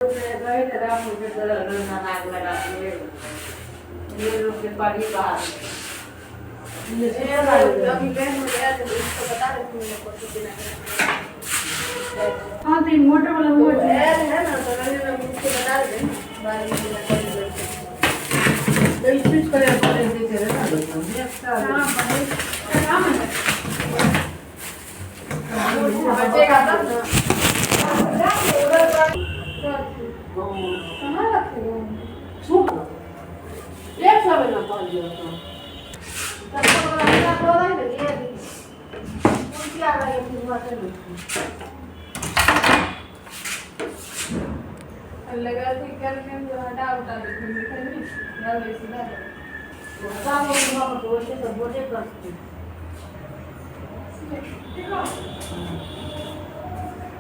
हाँ तो मोटा वाला वो है ना तो रंग मिक्सी में डाल दें बारी में स्विच करे पड़े देते रहे ना हाँ पड़े काम है बचेगा तब ना कहाँ रखे हो सूख एक सब ना पड़ गया तब तो रंग तो नहीं लगी है क्या लगे फिर बातें लगा कि करने में हटा उठा के नहीं ना वैसे ना सब लोग बोलते सब बोलते करते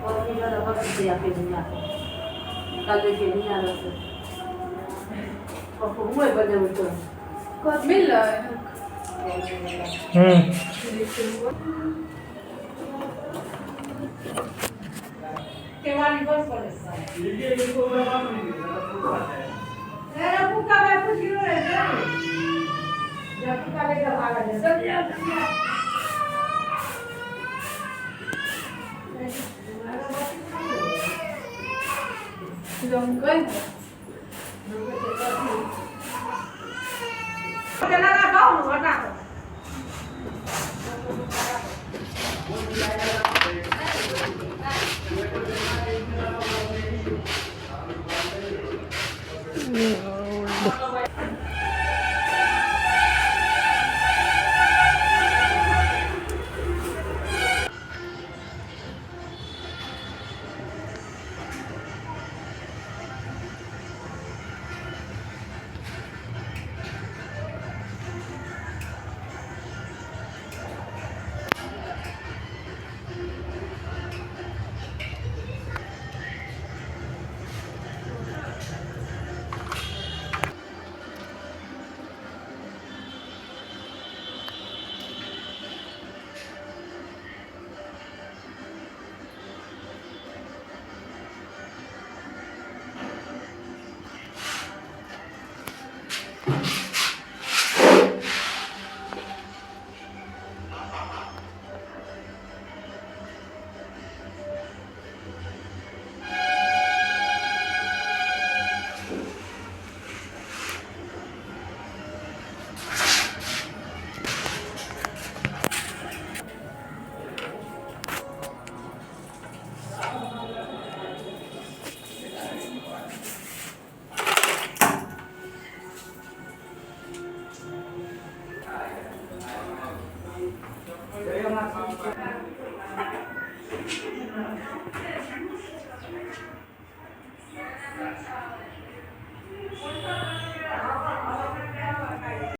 और भी ज़्यादा वक्त दिया के दुनिया को कल के नहीं आ रहा था और को हुए बने उनको कुछ मिल रहा है केवाली बस पड़े मेरा पुका में कुछ गिरो है जब पुका लेकर भागा है सब यार जंगल चला ना गाओ हटा